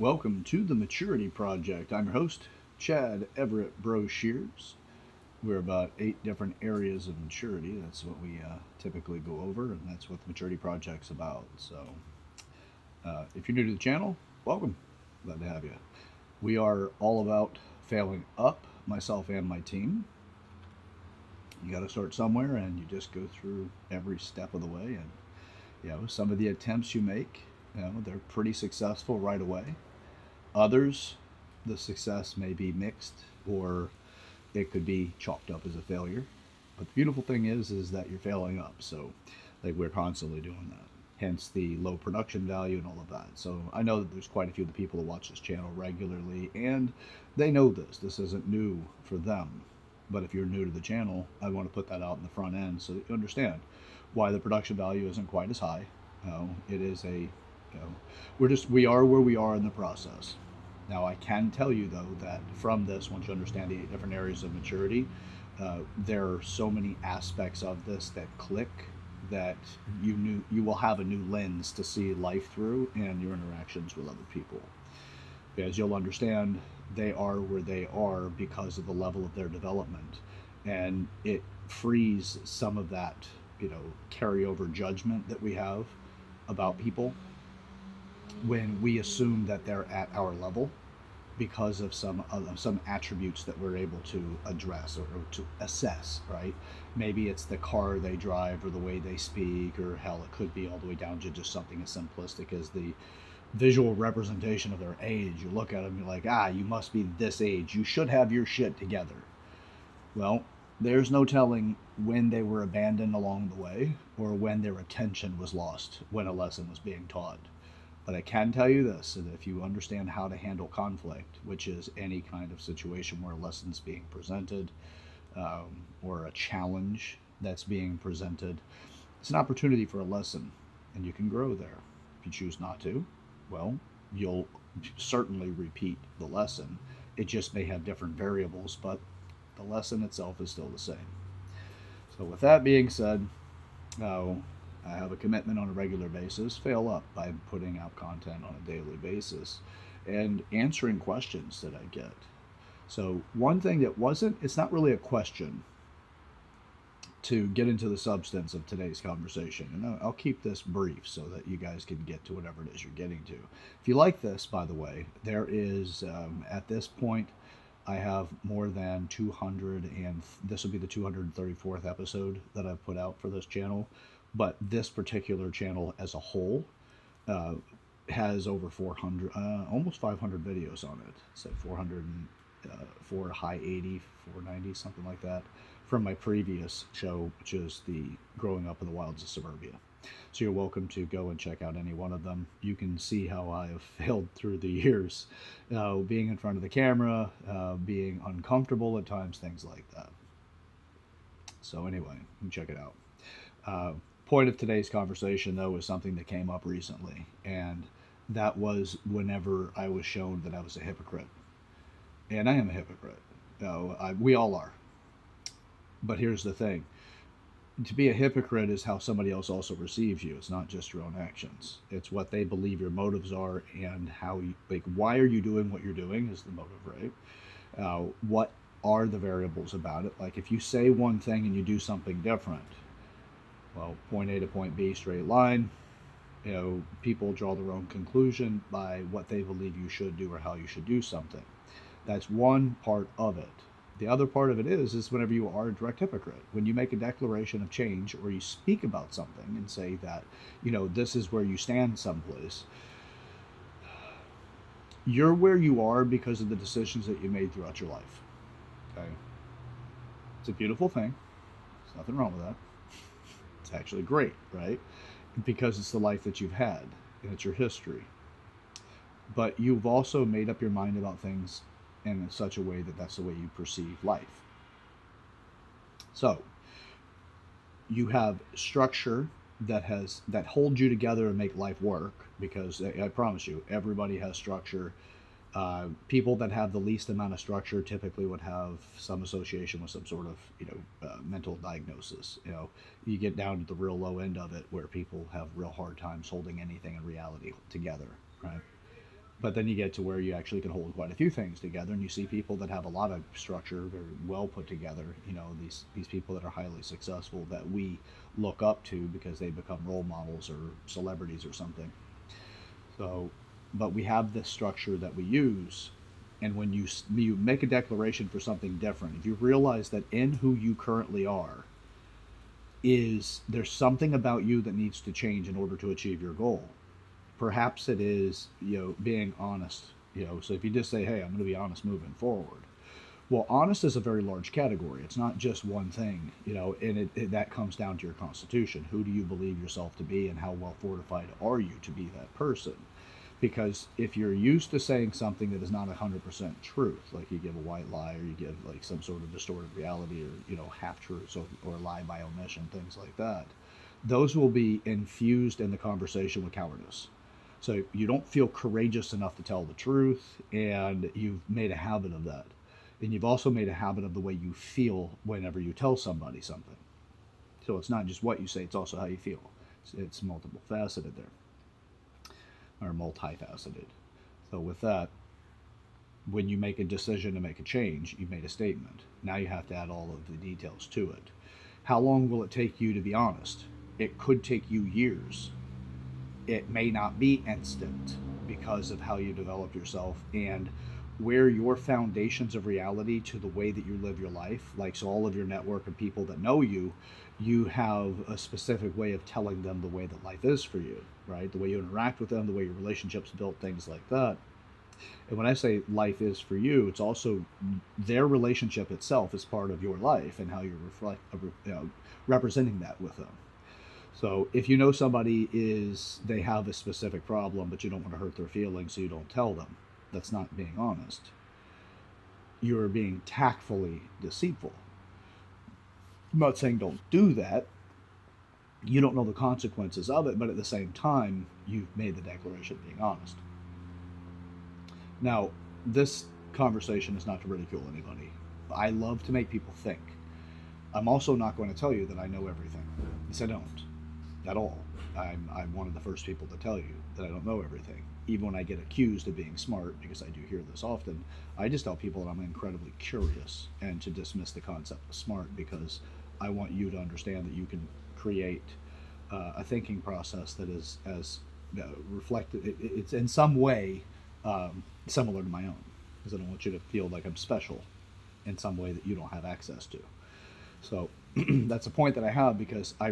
Welcome to the Maturity Project. I'm your host, Chad Everett Broshears. We're about 8 different areas of maturity. That's what we typically go over, and that's what the Maturity Project's about. So, if you're new to the channel, welcome. Glad to have you. We are all about failing up, myself and my team. You got to start somewhere, and you just go through every step of the way. And some of the attempts you make, they're pretty successful right away. Others, the success may be mixed, or it could be chalked up as a failure. But the beautiful thing is that you're failing up. So, like, we're constantly doing that. Hence the low production value and all of that. So I know that there's quite a few of the people that watch this channel regularly, and they know this. This isn't new for them. But if you're new to the channel, I want to put that out in the front end so that you understand why the production value isn't quite as high. It is we are where we are in the process. Now, I can tell you, though, that from this, once you understand the 8 different areas of maturity, there are so many aspects of this that click that you will have a new lens to see life through and your interactions with other people. Because you'll understand they are where they are because of the level of their development. And it frees some of that, carryover judgment that we have about people when we assume that they're at our level because of some attributes that we're able to address or to assess, right? Maybe it's the car they drive or the way they speak, or hell, it could be all the way down to just something as simplistic as the visual representation of their age. You look at them, you're like, you must be this age. You should have your shit together. Well, there's no telling when they were abandoned along the way or when their attention was lost when a lesson was being taught. But I can tell you this, that if you understand how to handle conflict, which is any kind of situation where a lesson's being presented, or a challenge that's being presented, it's an opportunity for a lesson, and you can grow there. If you choose not to, well, you'll certainly repeat the lesson. It just may have different variables, but the lesson itself is still the same. So, with that being said, uh, I have a commitment on a regular basis, fail up by putting out content on a daily basis and answering questions that I get. So, one thing that it's not really a question to get into the substance of today's conversation. And I'll keep this brief so that you guys can get to whatever it is you're getting to. If you like this, by the way, there is, at this point, I have more than 200, and this will be the 234th episode that I've put out for this channel. But this particular channel as a whole uh, has over 400, almost 500 videos on it. So 400, 4 high 80, 490, something like that, from my previous show, which is the Growing Up in the Wilds of Suburbia. So you're welcome to go and check out any one of them. You can see how I have failed through the years, being in front of the camera, being uncomfortable at times, things like that. So anyway, you can check it out. Point of today's conversation, though, is something that came up recently, and that was whenever I was shown that I was a hypocrite. And I am a hypocrite. We all are. But here's the thing. To be a hypocrite is how somebody else also receives you. It's not just your own actions. It's what they believe your motives are, and why are you doing what you're doing is the motive, right? What are the variables about it? Like, if you say one thing and you do something different, well, point A to point B, straight line, people draw their own conclusion by what they believe you should do or how you should do something. That's one part of it. The other part of it is whenever you are a direct hypocrite, when you make a declaration of change or you speak about something and say that, this is where you stand someplace, you're where you are because of the decisions that you made throughout your life. Okay? It's a beautiful thing. There's nothing wrong with that. It's actually great, right? Because it's the life that you've had and it's your history. But you've also made up your mind about things in such a way that that's the way you perceive life. So you have structure that holds you together and make life work, because I promise you, everybody has structure. People that have the least amount of structure typically would have some association with some sort of mental diagnosis. You get down to the real low end of it, where people have real hard times holding anything in reality together, right? But then you get to where you actually can hold quite a few things together, and you see people that have a lot of structure, very well put together. You know, these people that are highly successful that we look up to because they become role models or celebrities or something. So, but we have this structure that we use, and when you make a declaration for something different, if you realize that in who you currently are is there's something about you that needs to change in order to achieve your goal. Perhaps it is, being honest. So if you just say, hey, I'm going to be honest moving forward. Well, honest is a very large category. It's not just one thing, and that comes down to your constitution. Who do you believe yourself to be, and how well fortified are you to be that person? Because if you're used to saying something that is not 100% truth, like you give a white lie, or you give like some sort of distorted reality, or half truths, or lie by omission, things like that, those will be infused in the conversation with cowardice. So you don't feel courageous enough to tell the truth, and you've made a habit of that. And you've also made a habit of the way you feel whenever you tell somebody something. So it's not just what you say, it's also how you feel. It's multiple faceted there, or multifaceted. So with that, when you make a decision to make a change, you've made a statement. Now you have to add all of the details to it. How long will it take you to be honest? It could take you years. It may not be instant because of how you develop yourself and where your foundations of reality to the way that you live your life, like, so all of your network of people that know you, you have a specific way of telling them the way that life is for you, right? The way you interact with them, the way your relationships built, things like that. And when I say life is for you, it's also their relationship itself is part of your life and how you're representing that with them. So if you know somebody they have a specific problem, but you don't want to hurt their feelings, so you don't tell them, that's not being honest. You're being tactfully deceitful. I'm not saying don't do that. You don't know the consequences of it, but at the same time, you've made the declaration being honest. Now, this conversation is not to ridicule anybody. I love to make people think. I'm also not going to tell you that I know everything, because I don't at all. I'm one of the first people to tell you that I don't know everything. Even when I get accused of being smart, because I do hear this often, I just tell people that I'm incredibly curious, and to dismiss the concept of smart, because I want you to understand that you can create a thinking process that is as reflected. It's in some way similar to my own, because I don't want you to feel like I'm special in some way that you don't have access to. So that's a point that I have, because I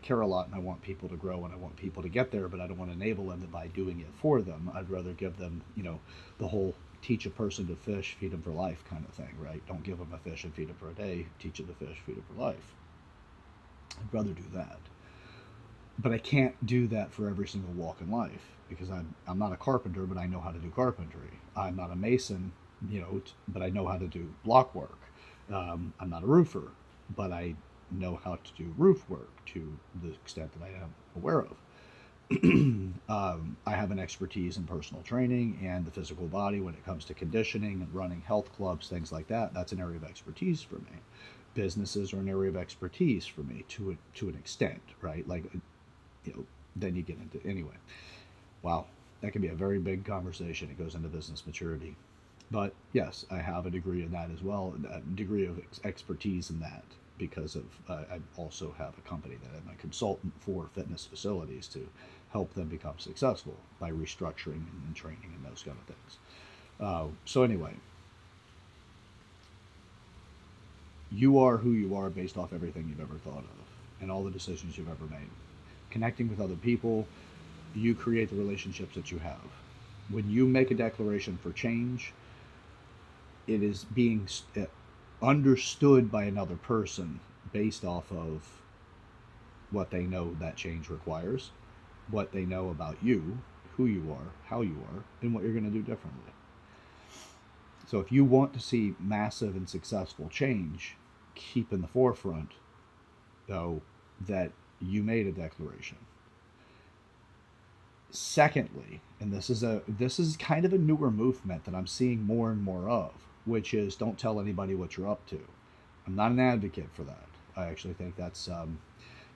care a lot, and I want people to grow, and I want people to get there, but I don't want to enable them by doing it for them. I'd rather give them, the whole teach a person to fish, feed them for life kind of thing, right? Don't give them a fish and feed them for a day. Teach them to fish, feed them for life. I'd rather do that. But I can't do that for every single walk in life, because I'm not a carpenter, but I know how to do carpentry. I'm not a mason, but I know how to do block work. I'm not a roofer, but I know how to do roof work to the extent that I am aware of. I have an expertise in personal training and the physical body when it comes to conditioning and running health clubs, things like that. That's an area of expertise for me. Businesses are an area of expertise for me to an extent, right? Like, then you get into, anyway. Wow, that can be a very big conversation. It goes into business maturity. But yes, I have a degree in that as well, a degree of expertise in that, because of I also have a company that I'm a consultant for fitness facilities to help them become successful by restructuring and training and those kind of things. So anyway, you are who you are based off everything you've ever thought of and all the decisions you've ever made. Connecting with other people, you create the relationships that you have. When you make a declaration for change, it is being understood by another person based off of what they know that change requires, what they know about you, who you are, how you are, and what you're going to do differently. So if you want to see massive and successful change, keep in the forefront, though, that you made a declaration. Secondly, and this is kind of a newer movement that I'm seeing more and more of, which is don't tell anybody what you're up to. I'm not an advocate for that. I actually think that's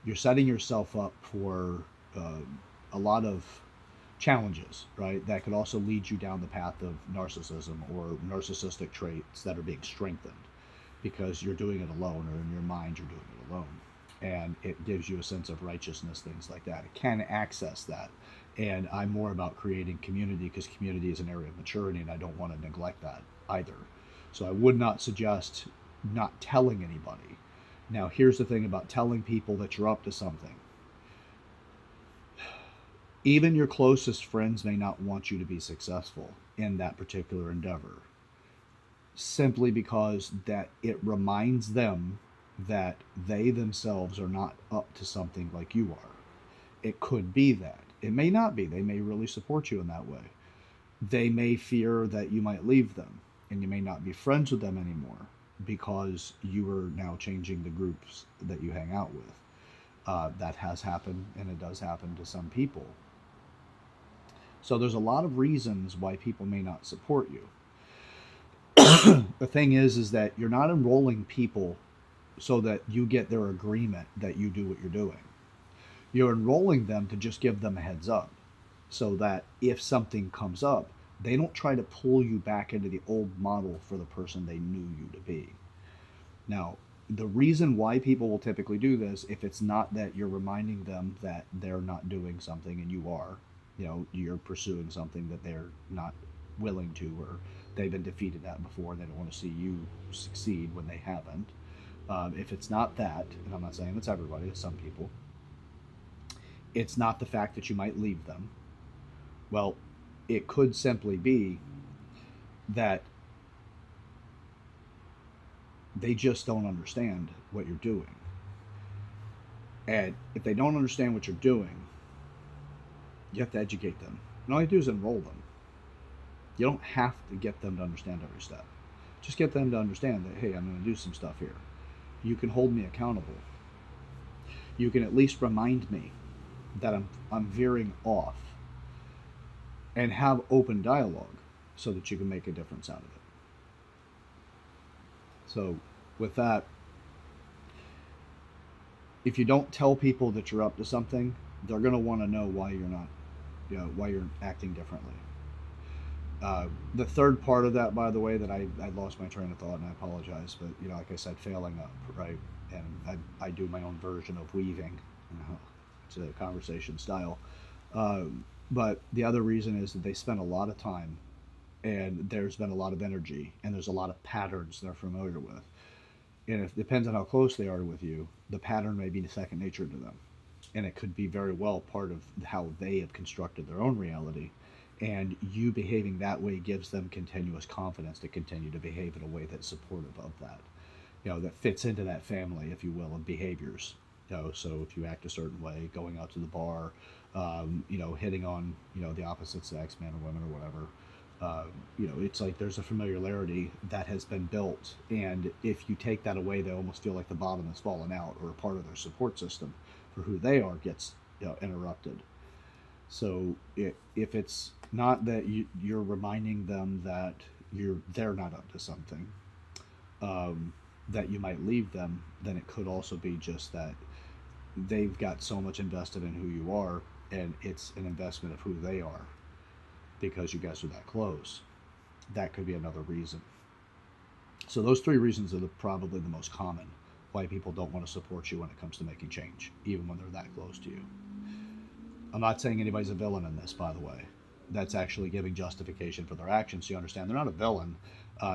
you're setting yourself up for a lot of challenges, right? That could also lead you down the path of narcissism or narcissistic traits that are being strengthened because you're doing it alone, or in your mind you're doing it alone. And it gives you a sense of righteousness, things like that. It can access that. And I'm more about creating community because community is an area of maturity, and I don't want to neglect that either. So I would not suggest not telling anybody. Now, here's the thing about telling people that you're up to something. Even your closest friends may not want you to be successful in that particular endeavor, simply because that it reminds them that they themselves are not up to something like you are. It could be that. It may not be. They may really support you in that way. They may fear that you might leave them and you may not be friends with them anymore because you are now changing the groups that you hang out with. That has happened, and it does happen to some people. So there's a lot of reasons why people may not support you. The thing is that you're not enrolling people so that you get their agreement that you do what you're doing. You're enrolling them to just give them a heads up so that if something comes up, they don't try to pull you back into the old model for the person they knew you to be. Now, the reason why people will typically do this, if it's not that you're reminding them that they're not doing something and you are, you're pursuing something that they're not willing to, or they've been defeated at before, and they don't want to see you succeed when they haven't. If it's not that, and I'm not saying it's everybody, it's some people, it's not the fact that you might leave them. Well, it could simply be that they just don't understand what you're doing. And if they don't understand what you're doing, you have to educate them. And all you do is enroll them. You don't have to get them to understand every step. Just get them to understand that, hey, I'm going to do some stuff here. You can hold me accountable. You can at least remind me that I'm veering off, and have open dialogue so that you can make a difference out of it. So with that, if you don't tell people that you're up to something, they're going to want to know why you're not, why you're acting differently. The third part of that, by the way, that I lost my train of thought, and I apologize, but like I said, failing up, right? And I do my own version of weaving. It's a conversation style. But the other reason is that they spend a lot of time, and there's been a lot of energy, and there's a lot of patterns they're familiar with. And it depends on how close they are with you, the pattern may be second nature to them. And it could be very well part of how they have constructed their own reality. And you behaving that way gives them continuous confidence to continue to behave in a way that's supportive of that. That fits into that family, if you will, of behaviors. So if you act a certain way, going out to the bar, hitting on, the opposite sex, man or women or whatever, it's like there's a familiarity that has been built. And if you take that away, they almost feel like the bottom has fallen out, or a part of their support system for who they are gets interrupted. So if it's not that you're reminding them that they're not up to something, that you might leave them, then it could also be just that they've got so much invested in who you are, and it's an investment of who they are because you guys are that close. That could be another reason. So those three reasons are probably the most common why people don't want to support you when it comes to making change, even when they're that close to you. I'm not saying anybody's a villain in this, by the way. That's actually giving justification for their actions. So you understand they're not a villain.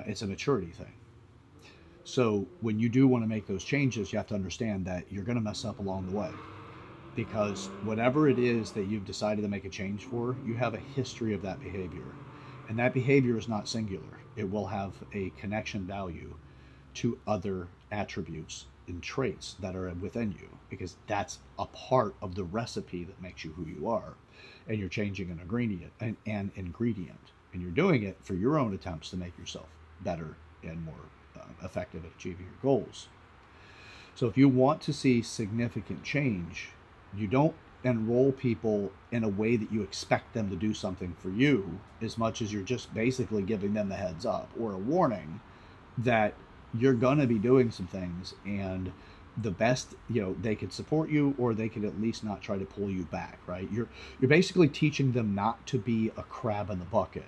It's a maturity thing. So when you do want to make those changes, you have to understand that you're going to mess up along the way. Because whatever it is that you've decided to make a change for, you have a history of that behavior. And that behavior is not singular. It will have a connection value to other attributes and traits that are within you, because that's a part of the recipe that makes you who you are. And you're changing an ingredient, and you're doing it for your own attempts to make yourself better and more effective at achieving your goals. So if you want to see significant change, you don't enroll people in a way that you expect them to do something for you, as much as you're just basically giving them the heads up or a warning that you're going to be doing some things, and the best, they could support you, or they could at least not try to pull you back, right? You're basically teaching them not to be a crab in the bucket.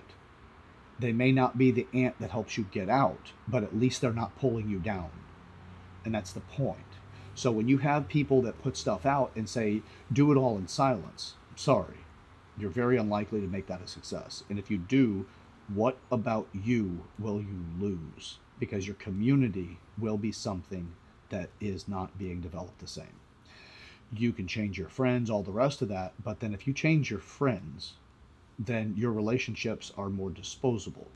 They may not be the ant that helps you get out, but at least they're not pulling you down. And that's the point. So when you have people that put stuff out and say, do it all in silence, I'm sorry, you're very unlikely to make that a success. And if you do, what about you will you lose? Because your community will be something that is not being developed the same. You can change your friends, all the rest of that, but then if you change your friends, then your relationships are more disposable.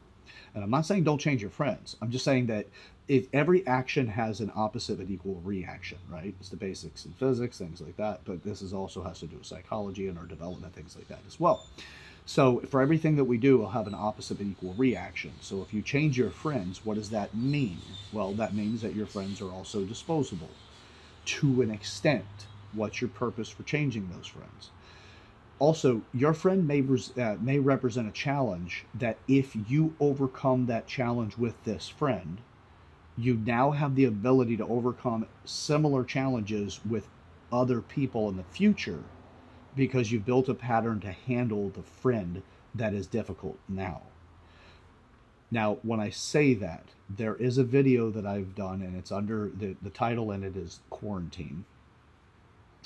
And I'm not saying don't change your friends. I'm just saying that if every action has an opposite but equal reaction, right? It's the basics in physics, things like that. But this is also has to do with psychology and our development, things like that as well. So for everything that we do, we'll have an opposite but equal reaction. So if you change your friends, what does that mean? Well, that means that your friends are also disposable to an extent. What's your purpose for changing those friends? Also, your friend may represent a challenge that if you overcome that challenge with this friend, you now have the ability to overcome similar challenges with other people in the future because you've built a pattern to handle the friend that is difficult now. Now, when I say that, there is a video that I've done, and it's under the title in it is Quarantine,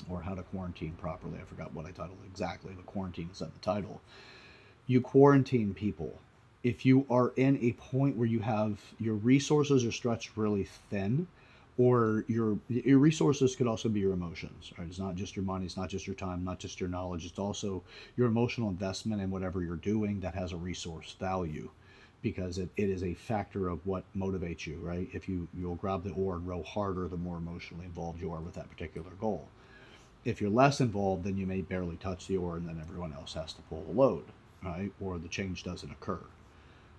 or How to Quarantine Properly. I forgot what I titled exactly, but quarantine is at the title. You quarantine people. If you are in a point where you have your resources are stretched really thin, or your resources could also be your emotions, right? It's not just your money, it's not just your time, not just your knowledge, it's also your emotional investment in whatever you're doing that has a resource value, because it is a factor of what motivates you, right? If you'll grab the oar and row harder, the more emotionally involved you are with that particular goal. If you're less involved, then you may barely touch the oar, and then everyone else has to pull the load, right? Or the change doesn't occur.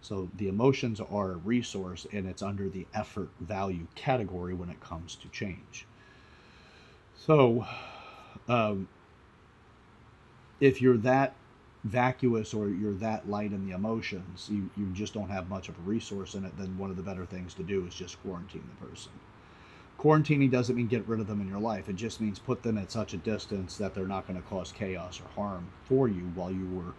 So the emotions are a resource, and it's under the effort value category when it comes to change. So um, if you're that vacuous or you're that light in the emotions, you just don't have much of a resource in it, then one of the better things to do is just quarantine the person. Quarantining doesn't mean get rid of them in your life. It just means put them at such a distance that they're not going to cause chaos or harm for you while you were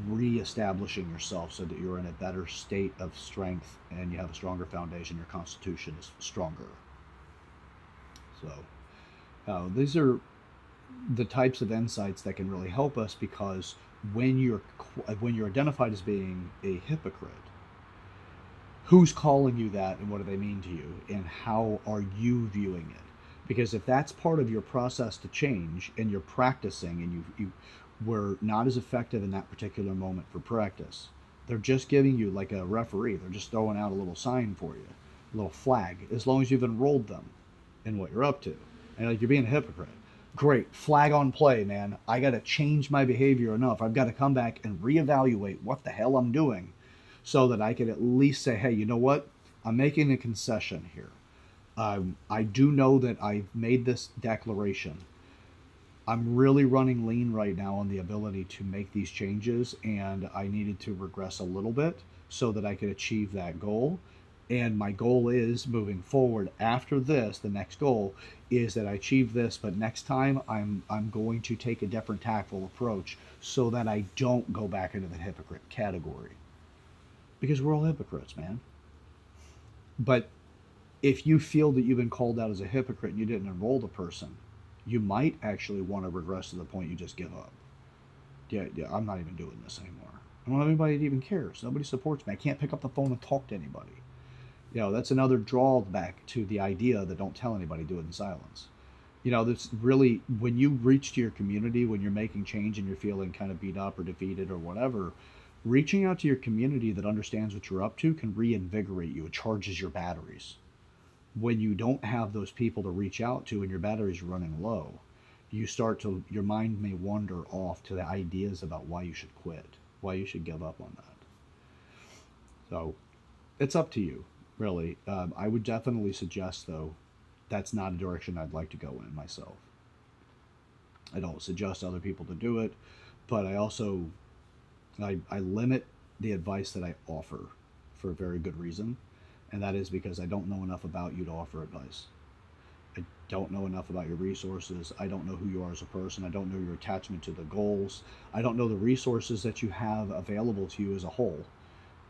reestablishing yourself so that you're in a better state of strength and you have a stronger foundation. Your constitution is stronger. So these are the types of insights that can really help us, because when you're identified as being a hypocrite, who's calling you that and what do they mean to you and how are you viewing it? Because if that's part of your process to change and you're practicing and you were not as effective in that particular moment for practice, they're just giving you like a referee, they're just throwing out a little sign for you, a little flag, as long as you've enrolled them in what you're up to. And like, you're being a hypocrite, great, flag on play, man. I got to change my behavior enough, I've got to come back and reevaluate what the hell I'm doing so that I could at least say, hey, you know what? I'm making a concession here. I do know that I've made this declaration. I'm really running lean right now on the ability to make these changes, and I needed to regress a little bit so that I could achieve that goal. And my goal is moving forward after this, the next goal is that I achieve this, but next time I'm going to take a different tactful approach so that I don't go back into the hypocrite category. Because we're all hypocrites, man. But if you feel that you've been called out as a hypocrite and you didn't enroll the person, you might actually want to regress to the point you just give up. Yeah, I'm not even doing this anymore. I don't have anybody that even cares. Nobody supports me. I can't pick up the phone and talk to anybody. That's another drawback to the idea that don't tell anybody, do it in silence. That's really, when you reach to your community, when you're making change and you're feeling kind of beat up or defeated or whatever, reaching out to your community that understands what you're up to can reinvigorate you. It charges your batteries. When you don't have those people to reach out to and your batteries are running low, your mind may wander off to the ideas about why you should quit, why you should give up on that. So it's up to you, really. I would definitely suggest, though, that's not a direction I'd like to go in myself. I don't suggest other people to do it, but I limit the advice that I offer for a very good reason, and that is because I don't know enough about you to offer advice. I don't know enough about your resources. I don't know who you are as a person. I don't know your attachment to the goals. I don't know the resources that you have available to you as a whole.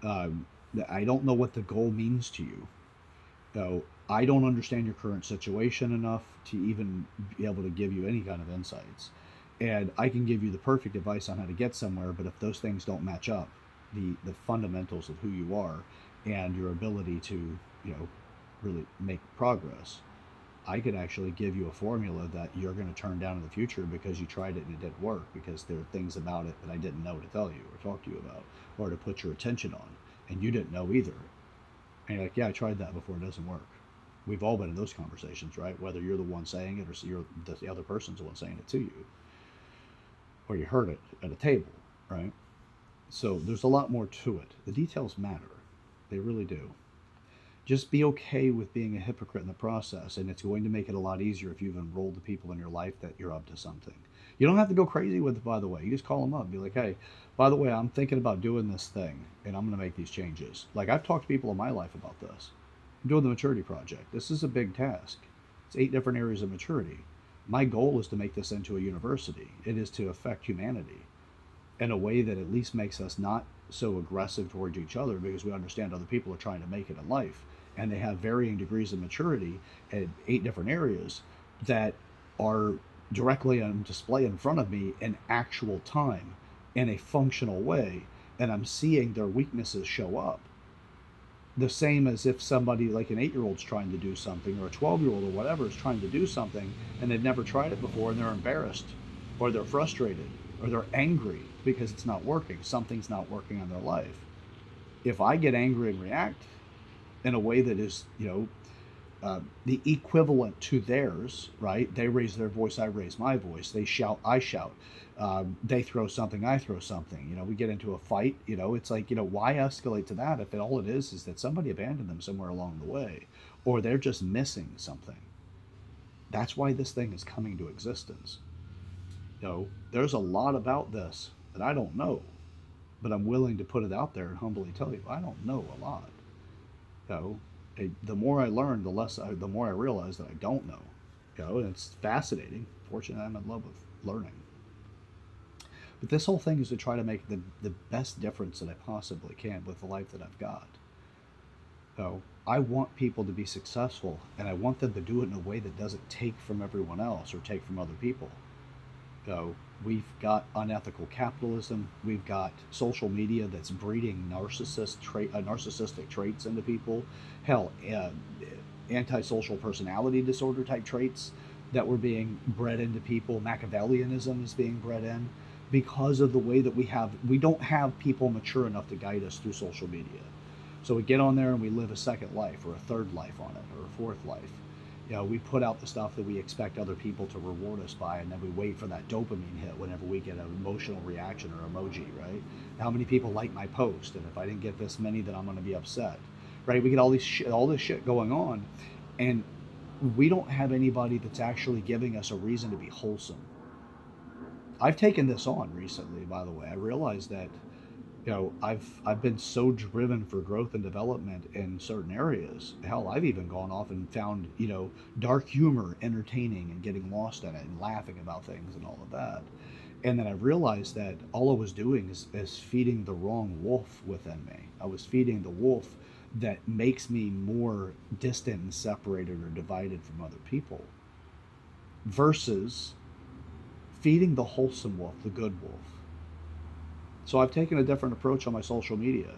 Um, I don't know what the goal means to you. So I don't understand your current situation enough to even be able to give you any kind of insights. And I can give you the perfect advice on how to get somewhere, but if those things don't match up, the fundamentals of who you are and your ability to, really make progress, I could actually give you a formula that you're going to turn down in the future because you tried it and it didn't work, because there are things about it that I didn't know to tell you or talk to you about or to put your attention on, and you didn't know either. And you're like, yeah, I tried that before, it doesn't work. We've all been in those conversations, right? Whether you're the one saying it or the other person's the one saying it to you, or you heard it at a table, right? So there's a lot more to it. The details matter. They really do. Just be okay with being a hypocrite in the process, and it's going to make it a lot easier if you've enrolled the people in your life that you're up to something. You don't have to go crazy with it, by the way. You just call them up and be like, hey, by the way, I'm thinking about doing this thing, and I'm going to make these changes. Like, I've talked to people in my life about this. I'm doing the maturity project. This is a big task. It's 8 different areas of maturity. My goal is to make this into a university. It is to affect humanity in a way that at least makes us not so aggressive towards each other, because we understand other people are trying to make it in life and they have varying degrees of maturity in 8 different areas that are directly on display in front of me in actual time in a functional way, and I'm seeing their weaknesses show up. The same as if somebody like an 8-year-old's trying to do something, or a 12-year-old or whatever is trying to do something, and they've never tried it before, and they're embarrassed or they're frustrated or they're angry because it's not working. Something's not working in their life. If I get angry and react in a way that is, the equivalent to theirs, right? They raise their voice, I raise my voice. They shout, I shout. They throw something, I throw something. We get into a fight. It's like, why escalate to that if all it is that somebody abandoned them somewhere along the way, or they're just missing something. That's why this thing is coming to existence. There's a lot about this that I don't know, but I'm willing to put it out there and humbly tell you I don't know a lot. You know, the more I learn, the more I realize that I don't know. And it's fascinating. Fortunately, I'm in love with learning. But this whole thing is to try to make the best difference that I possibly can with the life that I've got. I want people to be successful, and I want them to do it in a way that doesn't take from everyone else or take from other people. We've got unethical capitalism. We've got social media that's breeding narcissistic traits into people. Hell, antisocial personality disorder type traits that were being bred into people. Machiavellianism is being bred in because of the way that we don't have people mature enough to guide us through social media. So we get on there and we live a second life or a third life on it, or a fourth life. We put out the stuff that we expect other people to reward us by, and then we wait for that dopamine hit whenever we get an emotional reaction or emoji, right? How many people like my post? And if I didn't get this many, then I'm going to be upset, right? We get all this shit going on, and we don't have anybody that's actually giving us a reason to be wholesome. I've taken this on recently, by the way. I realized that I've been so driven for growth and development in certain areas. Hell, I've even gone off and found dark humor entertaining and getting lost in it and laughing about things and all of that. And then I realized that all I was doing is feeding the wrong wolf within me. I was feeding the wolf that makes me more distant and separated or divided from other people, versus feeding the wholesome wolf, the good wolf. So I've taken a different approach on my social media.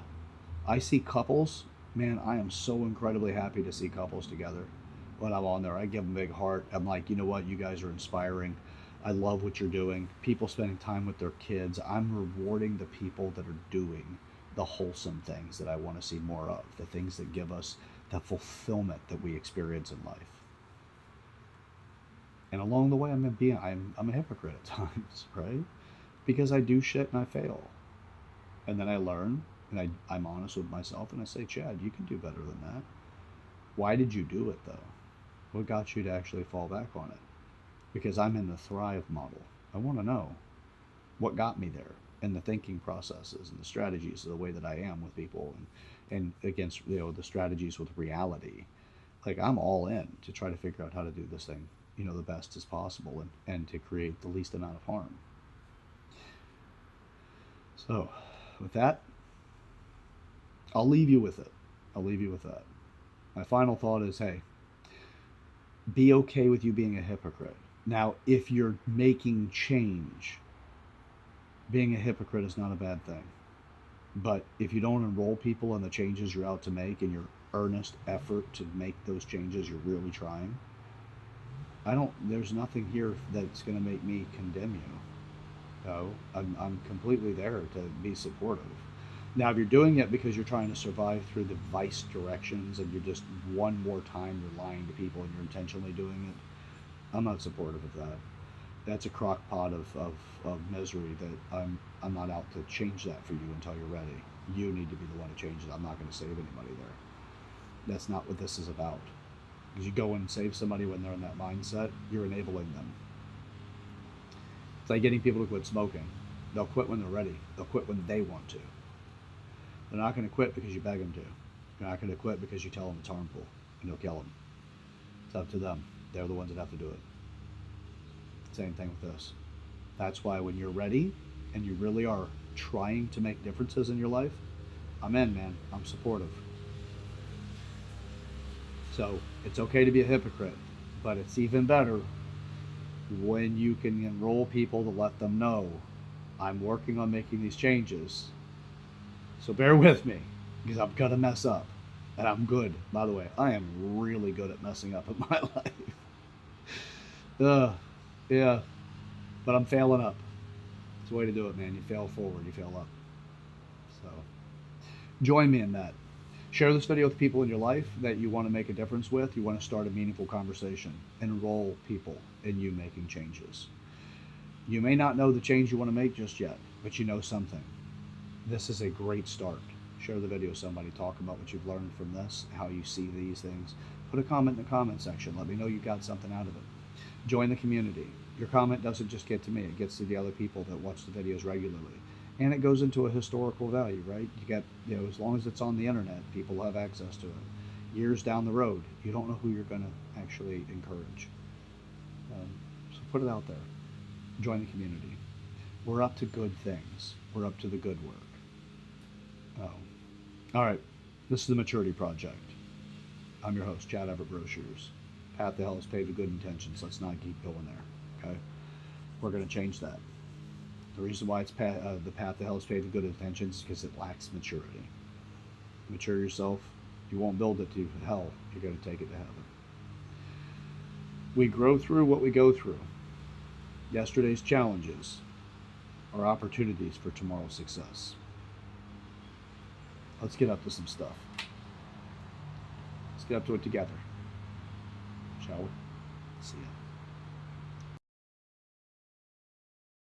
I see couples, man, I am so incredibly happy to see couples together. When I'm on there, I give them a big heart. I'm like, you know what, you guys are inspiring. I love what you're doing. People spending time with their kids. I'm rewarding the people that are doing the wholesome things that I want to see more of, the things that give us the fulfillment that we experience in life. And along the way, I'm a hypocrite at times, right? Because I do shit and I fail. And then I learn, and I'm honest with myself, and I say, Chad, you can do better than that. Why did you do it, though? What got you to actually fall back on it? Because I'm in the Thrive model. I want to know what got me there, and the thinking processes and the strategies of the way that I am with people, and against the strategies with reality. Like, I'm all in to try to figure out how to do this thing, the best as possible, and to create the least amount of harm. So, with that, I'll leave you with it. I'll leave you with that. My final thought is, hey, be okay with you being a hypocrite. Now, if you're making change, being a hypocrite is not a bad thing. But if you don't enroll people in the changes you're out to make, and your earnest effort to make those changes, you're really trying, there's nothing here that's going to make me condemn you. No, I'm completely there to be supportive. Now, if you're doing it because you're trying to survive through the vice directions, and you're just one more time you're lying to people and you're intentionally doing it, I'm not supportive of that. That's a crock pot of misery that I'm not out to change that for you until you're ready. You need to be the one to change it. I'm not going to save anybody there. That's not what this is about. Because you go and save somebody when they're in that mindset, you're enabling them. It's like getting people to quit smoking. They'll quit when they're ready. They'll quit when they want to. They're not going to quit because you beg them to. They're not going to quit because you tell them it's harmful and you'll kill them. It's up to them. They're the ones that have to do it. Same thing with this. That's why when you're ready and you really are trying to make differences in your life, I'm in, man. I'm supportive. So it's okay to be a hypocrite, but it's even better when you can enroll people to let them know, I'm working on making these changes. So bear with me, because I'm going to mess up. And I'm good. By the way, I am really good at messing up in my life. Yeah, but I'm failing up. It's the way to do it, man. You fail forward, you fail up. So join me in that. Share this video with people in your life that you want to make a difference with. You want to start a meaningful conversation. Enroll people in you making changes. You may not know the change you want to make just yet, but you know something. This is a great start. Share the video with somebody. Talk about what you've learned from this, how you see these things. Put a comment in the comment section. Let me know you got something out of it. Join the community. Your comment doesn't just get to me. It gets to the other people that watch the videos regularly. And it goes into a historical value, right? You get, as long as it's on the internet, people have access to it. Years down the road, you don't know who you're going to actually encourage. So put it out there. Join the community. We're up to good things. We're up to the good work. All right. This is the Maturity Project. I'm your host, Chad Everett Brochures. Path to hell is paved with good intentions. Let's not keep going there. Okay? We're going to change that. The reason why it's the path to hell is paved with good intentions is because it lacks maturity. Mature yourself. You won't build it to hell. You're going to take it to heaven. We grow through what we go through. Yesterday's challenges are opportunities for tomorrow's success. Let's get up to some stuff. Let's get up to it together. Shall we? See ya.